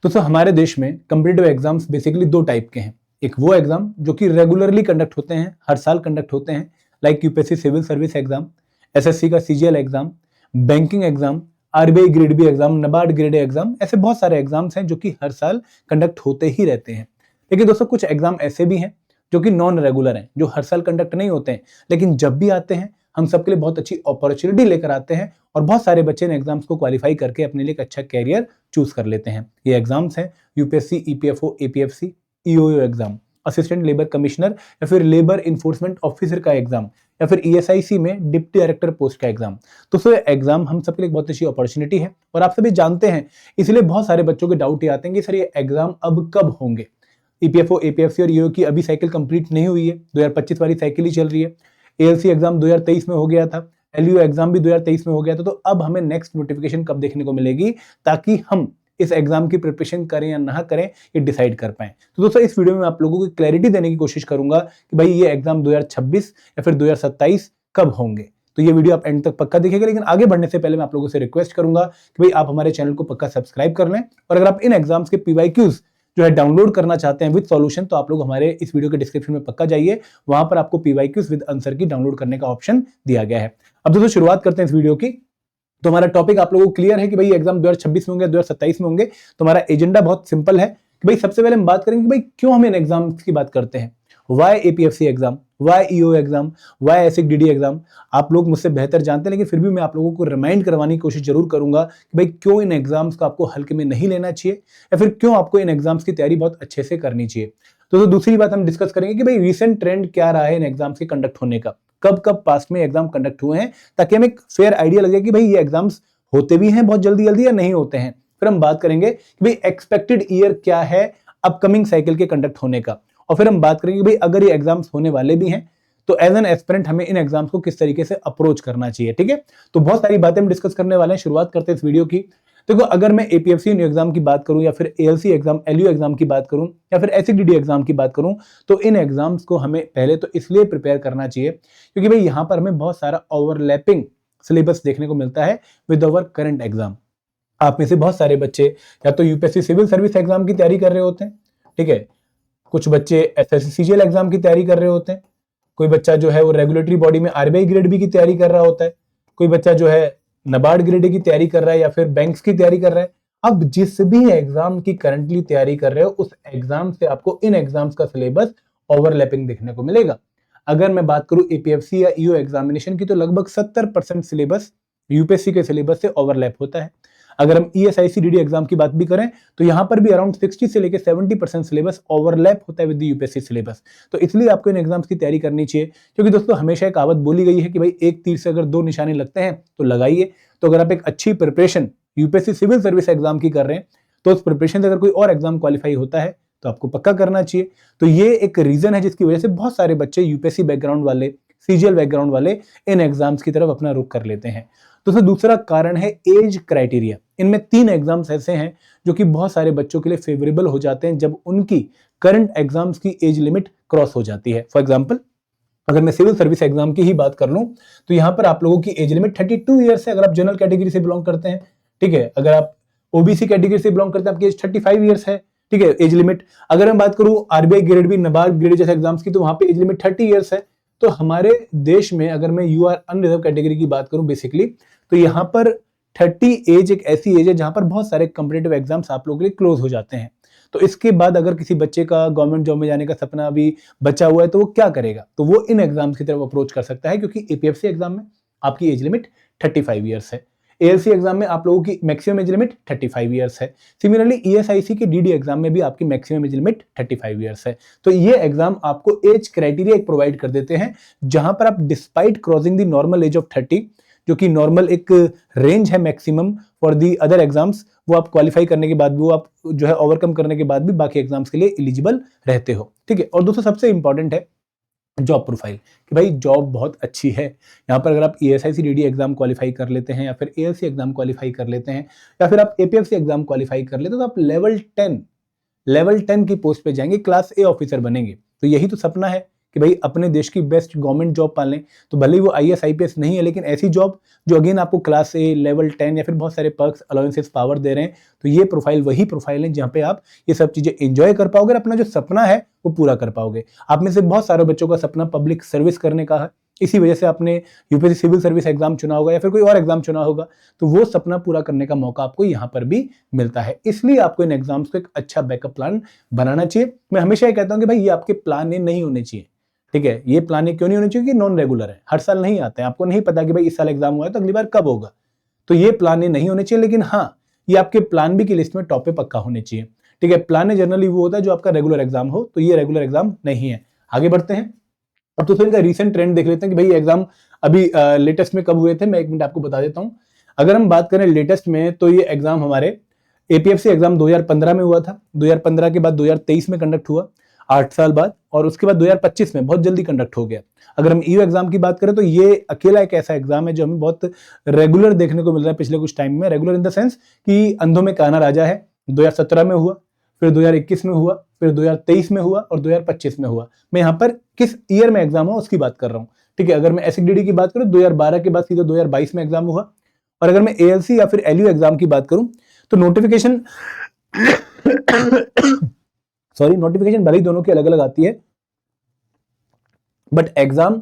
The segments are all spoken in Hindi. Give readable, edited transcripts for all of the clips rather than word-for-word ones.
तो सर हमारे देश में कम्पिटिटिव एग्जाम्स बेसिकली दो टाइप के हैं। एक वो एग्जाम जो कि रेगुलरली कंडक्ट होते हैं, हर साल कंडक्ट होते हैं, like UPSC civil service exam, SSC का CGL exam, banking exam, RBI grade B exam, NABARD grade A exam. ऐसे बहुत सारे एग्जाम्स हैं जो कि हर साल कंडक्ट होते ही रहते हैं। लेकिन दोस्तों कुछ एग्जाम ऐसे भी हैं जो कि नॉन रेगुलर हैं, जो हर साल कंडक्ट नहीं होते हैं, लेकिन जब भी आते हैं हम सबके लिए बहुत अच्छी अपॉर्चुनिटी लेकर आते हैं और बहुत सारे बच्चे इन एग्जाम्स को क्वालिफाई करके अपने लिए एक अच्छा कैरियर चूज कर लेते हैं। ये एग्जाम्स हैं UPSC, EPFO, APFC, EOU exam, assistant labour commissioner या फिर लेबर इन्फोर्समेंट ऑफिसर का एग्जाम, या फिर ईएसआईसी में डिप्टी डायरेक्टर पोस्ट का एग्जाम। तो सर एग्जाम हम सबके लिए बहुत अच्छी अपॉर्चुनिटी है और आप सभी जानते हैं, इसलिए बहुत सारे बच्चों के डाउट ये आते हैं कि सर ये एग्जाम अब कब होंगे। ईपीएफओ, एपीएफसी और ईओ की अभी साइकिल कंप्लीट नहीं हुई है, 2025 वाली साइकिल ही चल रही है। एएलसी एग्जाम 2023 में हो गया था, एलयू एग्जाम भी 2023 में हो गया था। तो अब हमें नेक्स्ट नोटिफिकेशन कब देखने को मिलेगी ताकि हम इस एग्जाम की प्रिपरेशन करें या ना करें ये डिसाइड कर पाएं। तो दोस्तों इस वीडियो में आप लोगों को क्लैरिटी देने की कोशिश करूंगा कि भाई ये एग्जाम 2026 या फिर 2027 कब होंगे। तो ये वीडियो आप एंड तक पक्का देखिएगा, लेकिन आगे बढ़ने से पहले मैं आप लोगों से रिक्वेस्ट करूंगा कि भाई आप हमारे चैनल को पक्का सब्सक्राइब कर लें, और अगर आप इन एग्जाम्स के पीवाईक्यूज जो है डाउनलोड करना चाहते हैं विद सॉल्यूशन, तो आप लोग हमारे इस वीडियो के डिस्क्रिप्शन में पक्का जाइए, वहां पर आपको पीवाईक्यूज विद आंसर की डाउनलोड करने का ऑप्शन दिया गया है। अब दोस्तों शुरुआत करते हैं इस वीडियो की। तो हमारा टॉपिक आप लोगों को क्लियर है कि भाई एग्जाम 2026 में होंगे, 2027 में होंगे। तो हमारा एजेंडा बहुत सिंपल है कि भाई सबसे पहले हम बात करेंगे कि भाई क्यों हम इन एग्जाम्स की बात करते हैं। Why APFC exam, why EO exam, why ESIC DD exam. आप लोग मुझसे बेहतर जानते हैं, लेकिन फिर भी मैं आप लोगों को रिमाइंड करवाने की कोशिश जरूर करूंगा कि भाई क्यों इन एग्जाम्स को आपको हल्के में नहीं लेना चाहिए, या फिर क्यों आपको इन एग्जाम्स की तैयारी बहुत अच्छे से करनी चाहिए। तो दूसरी बात हम डिस्कस करेंगे कि भाई रिसेंट ट्रेंड क्या रहा है इन एग्जाम्स के कंडक्ट होने का, कब कब पास्ट में एग्जाम कंडक्ट हुए हैं, ताकि हमें एक फेयर आइडिया लगे कि भाई ये एग्जाम्स होते भी हैं बहुत जल्दी जल्दी या नहीं होते हैं। फिर हम बात करेंगे कि भाई एक्सपेक्टेड ईयर क्या है अपकमिंग साइकिल के कंडक्ट होने का, और फिर हम बात करेंगे भाई अगर ये एग्जाम्स होने वाले भी हैं तो एज एन एस्पिरेंट हमें इन एग्जाम्स को किस तरीके से अप्रोच करना चाहिए। ठीक है, तो बहुत सारी बातें हम डिस्कस करने वाले हैं। शुरुआत करते हैं इस वीडियो की। देखो, अगर मैं एपीएफसी एग्जाम की बात करूं, या फिर एएलसी एग्जाम, एलयू एग्जाम की बात करूं, या फिर एससीडीडी एग्जाम की बात करूं, तो इन एग्जाम्स को हमें पहले तो इसलिए प्रिपेयर करना चाहिए क्योंकि भाई यहां पर हमें बहुत सारा ओवरलैपिंग सिलेबस देखने को मिलता है विद अवर करंट एग्जाम। आप में से बहुत सारे बच्चे या तो यूपीएससी सिविल सर्विस एग्जाम की तैयारी कर रहे होते हैं, ठीक है, कुछ बच्चे एसएससी सीजीएल एग्जाम की तैयारी कर रहे होते हैं, कोई बच्चा जो है वो रेगुलेटरी बॉडी में आरबीआई ग्रेड बी की तैयारी कर रहा होता है, कोई बच्चा जो है नबार्ड ग्रेड ए की तैयारी कर रहा है, या फिर बैंक्स की तैयारी कर रहा है। अब जिस भी एग्जाम की करंटली तैयारी कर रहे हो, उस एग्जाम से आपको इन एग्जाम्स का सिलेबस ओवरलैपिंग देखने को मिलेगा। अगर मैं बात करूं एपीएफसी या ईओ एग्जामिनेशन की, तो लगभग 70% सिलेबस यूपीएससी के सिलेबस से ओवरलैप होता है। अगर हम ईएसआईसी डीडी एग्जाम की बात भी करें तो यहां पर भी अराउंड 60 से लेकर 70% सिलेबस ओवरलैप होता है विद द यूपीएससी सिलेबस। तो इसलिए आपको इन एग्जाम्स की तैयारी करनी चाहिए, क्योंकि दोस्तों हमेशा एक कहावत बोली गई है कि भाई एक तीर से अगर दो निशाने लगते हैं तो लगाइए। तो अगर आप एक अच्छी preparation UPSC civil service exam की कर रहे हैं, तो उस प्रिपरेशन से अगर कोई और एग्जाम क्वालिफाई होता है तो आपको पक्का करना चाहिए। तो ये एक रीजन है जिसकी वजह से बहुत सारे बच्चे यूपीएससी बैकग्राउंड वाले, सीजीएल बैकग्राउंड वाले इन एग्जाम्स की तरफ अपना रुख कर लेते हैं। तो सर दूसरा कारण है एज क्राइटेरिया। इनमें 3 एग्जाम्स ऐसे हैं जो कि बहुत सारे बच्चों के लिए फेवरेबल हो जाते हैं जब उनकी करंट एग्जाम्स की एज लिमिट क्रॉस हो जाती है। फॉर एग्जांपल, अगर मैं सिविल सर्विस एग्जाम की ही बात कर लूं तो यहां पर आप लोगों की एज लिमिट 32 ईयर्स है, अगर आप जनरल कैटेगरी से बिलोंग करते हैं। ठीक है, अगर आप ओबीसी कैटेगरी से बिलोंग करते हैं आपकी एज 35 ईयर्स है। ठीक है, एज लिमिट। अगर मैं बात करूं RBI grade B, NABARD grade जैसे एग्जाम्स की, तो वहां पे एज लिमिट 30 ईयर्स है। तो हमारे देश में अगर मैं यूआर अनरिजर्व कैटेगरी की बात करूं बेसिकली, तो यहाँ पर 30 एज एक ऐसी एज है जहां पर बहुत सारे कॉम्पिटिटिव एग्जाम्स आप लोगों के लिए क्लोज हो जाते हैं। तो इसके बाद अगर किसी बच्चे का गवर्नमेंट जॉब में जाने का सपना अभी बचा हुआ है तो वो क्या करेगा, तो वो इन एग्जाम्स की तरफ अप्रोच कर सकता है, क्योंकि एपीएफसी एग्जाम में आपकी एज लिमिट 35 ईयर्स है, एएलसी एग्जाम में आप लोगों की मैक्सिमम एज लिमिट 35 ईयर्स है। सिमिलरली ईएसआईसी के डीडी एग्जाम में भी आपकी मैक्सिमम एज लिमिट 35 ईयर्स है। तो ये एग्जाम आपको एज क्राइटेरिया एक प्रोवाइड कर देते हैं जहां पर आप despite crossing the normal age of 30, जो कि नॉर्मल एक रेंज है maximum for the other exams, वो आप क्वालिफाई करने के बाद भी, वो आप जो है ओवरकम करने के बाद भी बाकी एग्जाम्स के लिए एलिजिबल रहते हो। ठीक है, और दोस्तों सबसे इंपॉर्टेंट है जॉब प्रोफाइल, कि भाई जॉब बहुत अच्छी है। यहाँ पर अगर आप ईएसआईसी डीडी एग्जाम क्वालिफाई कर लेते हैं, या फिर एएलसी एग्जाम क्वालिफाई कर लेते हैं, या फिर आप एपीएफसी एग्जाम क्वालिफाई कर लेते हैं, तो आप लेवल 10 की पोस्ट पे जाएंगे, क्लास ए ऑफिसर बनेंगे। तो यही तो सपना है कि भाई अपने देश की बेस्ट गवर्नमेंट जॉब पा लें, तो भले ही वो IAS IPS नहीं है, लेकिन ऐसी जॉब जो अगेन आपको क्लास A लेवल 10 या फिर बहुत सारे पर्क्स अलाउंसेस पावर दे रहे हैं, तो ये प्रोफाइल वही प्रोफाइल है जहाँ पे आप ये सब चीजें एंजॉय कर पाओगे और अपना जो सपना है वो पूरा कर पाओगे। आप में से बहुत सारे बच्चों का सपना पब्लिक सर्विस करने का है, इसी वजह से आपने यूपीएससी सिविल सर्विस एग्जाम चुना होगा या फिर कोई और एग्जाम चुना होगा, तो वो सपना पूरा करने का मौका आपको यहाँ पर भी मिलता है। इसलिए आपको इन एग्जाम्स को एक अच्छा बैकअप प्लान बनाना चाहिए। मैं हमेशा ये कहता हूँ कि भाई ये आपके प्लान ए नहीं होने चाहिए, ठीक है। ये प्लान ए क्यों नहीं होने चाहिए कि नॉन रेगुलर है, हर साल नहीं आते हैं, आपको नहीं पता कि भाई इस साल एग्जाम हुआ है तो अगली बार कब होगा, तो ये प्लान ए नहीं होने चाहिए। लेकिन हाँ, ये आपके प्लान बी की लिस्ट में टॉप पे पक्का होने चाहिए, ठीक है। प्लान ए जनरली वो होता है जो आपका रेगुलर एग्जाम हो, तो ये रेगुलर एग्जाम नहीं है। आगे बढ़ते हैं। अब तो इनका रीसेंट ट्रेंड देख लेते हैं कि भाई एग्जाम अभी लेटेस्ट में कब हुए थे। मैं 1 मिनट आपको बता देता हूं। अगर हम बात करें लेटेस्ट में, तो ये एग्जाम हमारे APFC एग्जाम 2015 में हुआ था, 2015 के बाद 2023 में कंडक्ट हुआ, 8 साल बाद, और उसके बाद 2025 में बहुत जल्दी कंडक्ट हो गया। अगर हम EU एग्जाम की बात करें तो ये अकेला एक ऐसा एग्जाम है जो हमें बहुत रेगुलर देखने को मिल रहा है पिछले कुछ टाइम में। रेगुलर इन द सेंस कि अंधों में काना राजा है, 2017 में हुआ, फिर 2021 में हुआ, फिर 2023 में हुआ और 2025 में हुआ। मैं यहाँ पर किस ईयर में एग्जाम हुआ उसकी बात कर रहा हूँ, ठीक है। अगर मैं SCDD की बात करूँ 2012 के बाद सीधे 2022 में एग्जाम हुआ, और अगर मैं ALC या फिर LU एग्जाम की बात करूँ तो नोटिफिकेशन सॉरी नोटिफिकेशन भले ही दोनों की अलग अलग आती है, बट एग्जाम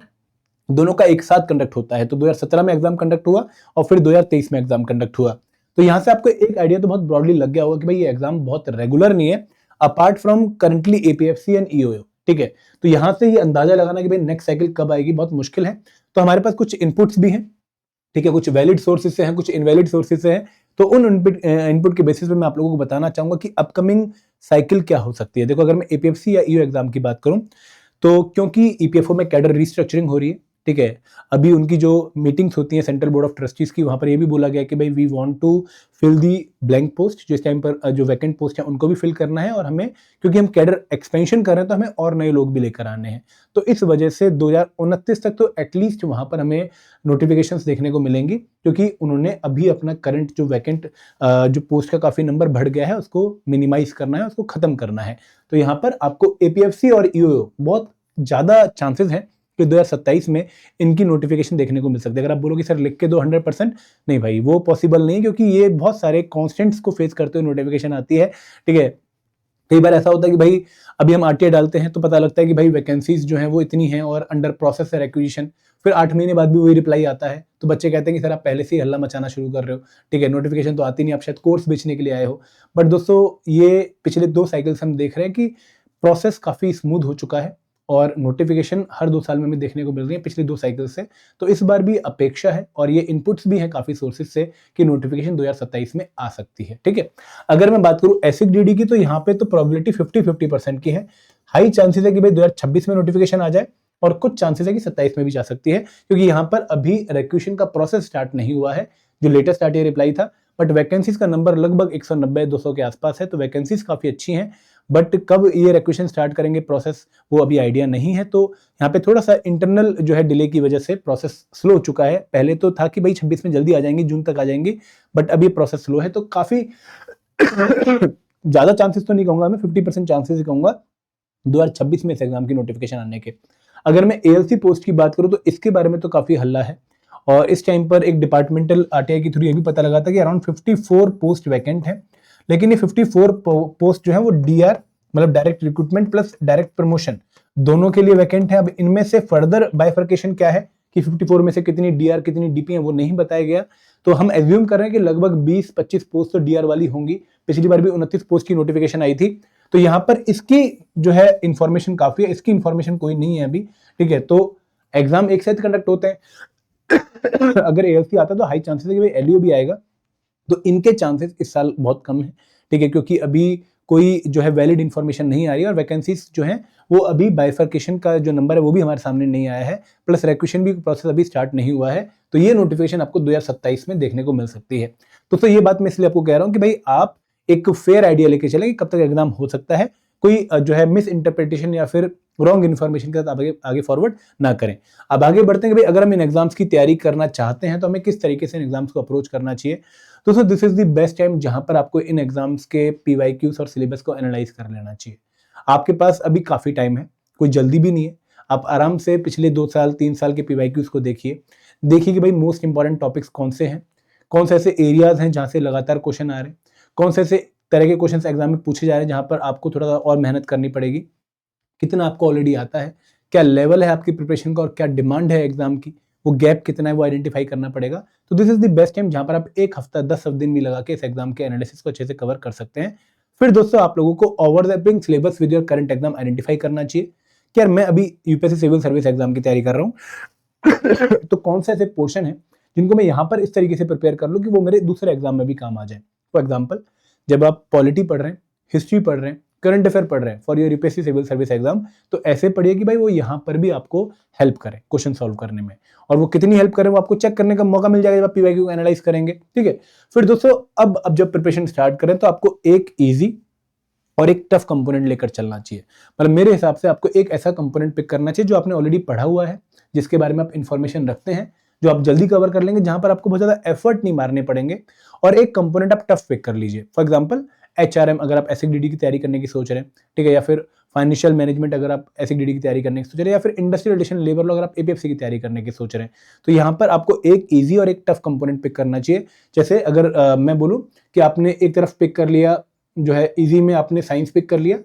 दोनों का एक साथ कंडक्ट होता है। तो 2017 में एग्जाम कंडक्ट हुआ और फिर 2023 में एग्जाम कंडक्ट हुआ। तो यहां से आपको एक आइडिया तो बहुत ब्रॉडली लग गया होगा कि भाई ये एग्जाम बहुत रेगुलर नहीं है, apart from currently APFC and EOO, ठीक है। तो यहां से ये अंदाजा लगाना कि भाई नेक्स्ट साइकिल कब आएगी बहुत मुश्किल है। तो हमारे पास कुछ इनपुट्स भी हैं, ठीक है, कुछ वैलिड सोर्सेज से हैं, कुछ इनवैलिड सोर्सेज से हैं। तो उन इनपुट के बेसिस पे मैं आप लोगों को बताना चाहूंगा कि अपकमिंग साइकिल क्या हो सकती है। देखो, अगर मैं APFC या EO एग्जाम की बात करूं, तो क्योंकि EPFO में कैडर रिस्ट्रक्चरिंग हो रही है, ठीक है, अभी उनकी जो मीटिंग्स होती हैं सेंट्रल बोर्ड ऑफ ट्रस्टीज की, वहां पर ये भी बोला गया कि भाई we want to fill the blank post, जो इस टाइम पर जो वैकेंट पोस्ट है उनको भी फिल करना है, और हमें क्योंकि हम कैडर एक्सपेंशन कर रहे हैं तो हमें और नए लोग भी लेकर आने हैं। तो इस वजह से 2029 तक तो एटलीस्ट वहां पर हमें नोटिफिकेशंस देखने को मिलेंगी, क्योंकि उन्होंने अभी अपना करंट जो वैकेंट जो पोस्ट का काफी नंबर बढ़ गया है उसको मिनिमाइज करना है, उसको खत्म करना है। तो यहाँ पर आपको APFC और EOO बहुत ज्यादा चांसेस हैं कि 2027 में इनकी नोटिफिकेशन देखने को मिल सकती है। अगर आप बोलोगे सर लिख के दो 100%, नहीं भाई वो पॉसिबल नहीं है, क्योंकि ये बहुत सारे कॉन्स्टेंट्स को फेस करते हुए नोटिफिकेशन आती है, ठीक है। कई बार ऐसा होता है कि भाई अभी हम RTI डालते हैं तो पता लगता है कि भाई वैकेंसीज जो हैं वो इतनी हैं और अंडर प्रोसेस है रिक्विजिशन, फिर 8 महीने बाद भी वही रिप्लाई आता है, तो बच्चे कहते हैं कि सर आप पहले से ही हल्ला मचाना शुरू कर रहे हो, ठीक है, नोटिफिकेशन तो आती नहीं, आप शायद कोर्स बेचने के लिए आए हो। बट दोस्तों, ये पिछले 2 साइकिल्स हम देख रहे हैं कि प्रोसेस काफी स्मूथ हो चुका है और नोटिफिकेशन हर 2 साल में हमें देखने को मिल रही है पिछले 2 साइकिल से। तो इस बार भी अपेक्षा है और ये इनपुट्स भी हैं काफी सोर्सेज से कि नोटिफिकेशन 2027 में आ सकती है, ठीक है। अगर मैं बात करूं SCDD की, तो यहाँ पे तो प्रोबेबिलिटी 50-50% की है। हाई चांसेस है कि भाई 2026 में नोटिफिकेशन आ जाए, और कुछ चांसेस है कि 27 में भी जा सकती है, क्योंकि यहाँ पर अभी रिक्वेशन का प्रोसेस स्टार्ट नहीं हुआ है। जो लेटेस्ट RTI रिप्लाई था, बट वैकेंसीज का नंबर लगभग 190-200 के आसपास है, तो वैकेंसीज काफी अच्छी हैं। बट कब ये रिक्वेशन स्टार्ट करेंगे प्रोसेस, वो अभी आइडिया नहीं है। तो यहाँ पे थोड़ा सा इंटरनल जो है डिले की वजह से प्रोसेस स्लो हो चुका है। पहले तो था कि भाई 26 में जल्दी आ जाएंगी, जून तक आ जाएंगी, बट अभी प्रोसेस स्लो है, तो काफी ज्यादा चांसेस तो नहीं कहूंगा मैं, 50% चांसेस ही कहूंगा 2026 में इस एग्जाम की नोटिफिकेशन आने के। अगर मैं ALC पोस्ट की बात करूं तो इसके बारे में तो काफी हल्ला है, और इस टाइम पर एक डिपार्टमेंटल RTI के थ्रू ये भी पता लगा था कि अराउंड 54 पोस्ट वैकेंट है। लेकिन ये 54 पोस्ट जो है वो DR मतलब direct recruitment plus direct promotion दोनों के लिए वैकेंट है। अब इनमें से फर्दर बाइफर्केशन क्या है कि 54 में से कितनी DR कितनी DP है वो नहीं बताया गया। तो हम एज्यूम कर रहे हैं कि लगभग 20-25 पोस्ट तो DR वाली होंगी। पिछली बार भी 29 पोस्ट की नोटिफिकेशन आई थी, तो यहाँ पर इसकी जो है इंफॉर्मेशन काफी है, इसकी इंफॉर्मेशन कोई नहीं है अभी, ठीक है। तो एग्जाम एक साथ कंडक्ट होते हैं। अगर ALC आता तो हाई चांसेस है कि भाई LU भी आएगा, तो इनके चांसेस इस साल बहुत कम है, ठीक है, क्योंकि अभी कोई जो है वैलिड इंफॉर्मेशन नहीं आ रही है, और वैकेंसीज जो हैं वो अभी बाइफर्केशन का जो नंबर है वो भी हमारे सामने नहीं आया है, प्लस रिक्वेशन भी प्रोसेस अभी स्टार्ट नहीं हुआ है। तो ये नोटिफिकेशन आपको 2027 में देखने को मिल सकती है। तो ये बात मैं इसलिए आपको कह रहा हूँ कि भाई आप एक फेयर आइडिया लेके चलें कि कब तक एग्जाम हो सकता है, कोई जो है मिस इंटरप्रिटेशन या फिर रॉन्ग इन्फॉर्मेशन के साथ आगे फॉरवर्ड ना करें। अब आगे बढ़ते हैं कि भाई अगर हम इन एग्जाम्स की तैयारी करना चाहते हैं तो हमें किस तरीके से इन एग्जाम्स को अप्रोच करना चाहिए। दोस्तों, this is the best time जहां पर आपको इन एग्जाम्स के PYQs और सिलेबस को एनालाइज कर लेना चाहिए। आपके पास अभी काफी टाइम है, कोई जल्दी भी नहीं है। आप आराम से पिछले 2 साल 3 साल के PYQs को देखिए कि भाई मोस्ट इंपॉर्टेंट टॉपिक्स कौन से हैं, कौन से ऐसे एरियाज हैं जहाँ से लगातार क्वेश्चन आ रहे हैं, कौन से ऐसे तरह के क्वेश्चन एग्जाम में पूछे जा रहे हैं जहाँ पर आपको थोड़ा और मेहनत करनी पड़ेगी, कितना आपको ऑलरेडी आता है, क्या लेवल है आपकी प्रिपरेशन का और क्या डिमांड है एग्जाम की, वो गैप कितना है वो आइडेंटिफाई करना पड़ेगा। तो this is the best time जहाँ पर आप 1 हफ्ता 10 दिन भी लगा के इस एग्जाम के एनालिसिस को अच्छे से कवर कर सकते हैं। फिर दोस्तों आप लोगों को overlapping syllabus with your current exam identify करना चाहिए कि यार मैं अभी यूपीएससी सिविल सर्विस एग्जाम की तैयारी कर रहा हूँ तो कौन से ऐसे पोर्शन है जिनको मैं यहाँ पर इस तरीके से प्रिपेयर कर लूँ कि वो मेरे दूसरे एग्जाम में भी काम आ जाए। फॉर एग्जाम्पल, जब आप पॉलिटी पढ़ रहे हैं, हिस्ट्री पढ़ रहे हैं, करंट अफेयर पढ़ रहे हैं for your UPSC civil service exam, तो ऐसे पढ़िए कि भाई वो यहाँ पर भी आपको हेल्प करे क्वेश्चन सॉल्व करने में, और वो कितनी हेल्प करे वो आपको चेक करने का मौका मिल जाएगा जब आप PYQ को एनालाइज करेंगे। ठीक है, फिर दोस्तों अब जब प्रिपरेशन स्टार्ट करें तो आपको एक ईजी और एक टफ कंपोनेंट लेकर चलना चाहिए। मतलब मेरे हिसाब से आपको एक ऐसा कंपोनेंट पिक करना चाहिए जो आपने ऑलरेडी पढ़ा हुआ है, जिसके बारे में आप इन्फॉर्मेशन रखते हैं, जो आप जल्दी कवर कर लेंगे, जहां पर आपको बहुत ज्यादा एफर्ट नहीं मारने पड़ेंगे, और एक कंपोनेंट आप टफ पिक कर लीजिए। फॉर एग्जांपल HRM अगर आप एसएससीडीडी की तैयारी करने की सोच रहे हैं, ठीक है, या फिर फाइनेंशियल मैनेजमेंट अगर आप एसएससीडीडी की तैयारी करने की सोच रहे हैं, या फिर इंडस्ट्रियल रिलेशन लेबर लॉ अगर आप APFC की तैयारी करने की सोच रहे हैं, तो यहाँ पर आपको एक ईजी और एक टफ कंपोनेंट पिक करना चाहिए। जैसे अगर मैं बोलूँ कि आपने एक तरफ पिक कर लिया जो है इजी में आपने साइंस पिक कर लिया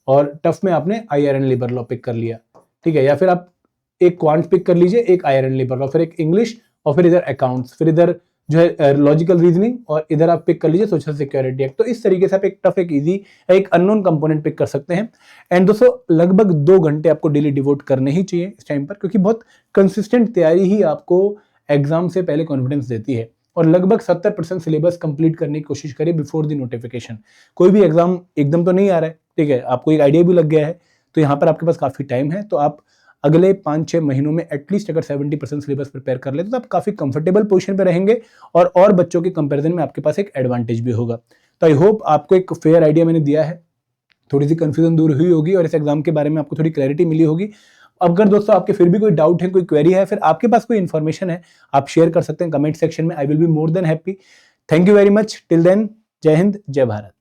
और टफ में आपने IR and labour law pick कर लिया, ठीक है, या फिर आप एक क्वांट पिक कर लीजिए, एक IR एंड लेबर लॉ, फिर एक इंग्लिश, और फिर इधर अकाउंट्स, फिर इधर जो है लॉजिकल रीजनिंग, और इधर आप पिक कर लीजिए सोशल सिक्योरिटी एक्ट। तो इस तरीके से आप एक टफ, एक इजी, एक अननोन कंपोनेंट पिक कर सकते हैं। एंड दोस्तों लगभग 2 घंटे आपको डेली डिवोट करने ही चाहिए इस टाइम पर, क्योंकि बहुत कंसिस्टेंट तैयारी ही आपको एग्जाम से पहले कॉन्फिडेंस देती है। और लगभग 70% सिलेबस कंप्लीट करने की कोशिश करिए बिफोर द नोटिफिकेशन। कोई भी एग्जाम एकदम तो नहीं आ रहा है, ठीक है, आपको एक आइडिया भी लग गया है, तो यहाँ पर आपके पास काफी टाइम है, तो आप अगले 5-6 महीनों में एटलीस्ट अगर 70% सिलेबस प्रिपेयर कर लेते तो आप काफी कंफर्टेबल पोजीशन पे रहेंगे, और बच्चों के कंपैरिजन में आपके पास एक एडवांटेज भी होगा। तो आई होप आपको एक फेयर आइडिया मैंने दिया है, थोड़ी सी कंफ्यूजन दूर हुई होगी और इस एग्जाम के बारे में आपको थोड़ी क्लैरिटी मिली होगी। अगर दोस्तों आपके फिर भी कोई डाउट है, कोई क्वेरी है, फिर आपके पास कोई इन्फॉर्मेशन है, आप शेयर कर सकते हैं कमेंट सेक्शन में। I will be more than happy. Thank you very much. Till then, Jai Hind, जय भारत।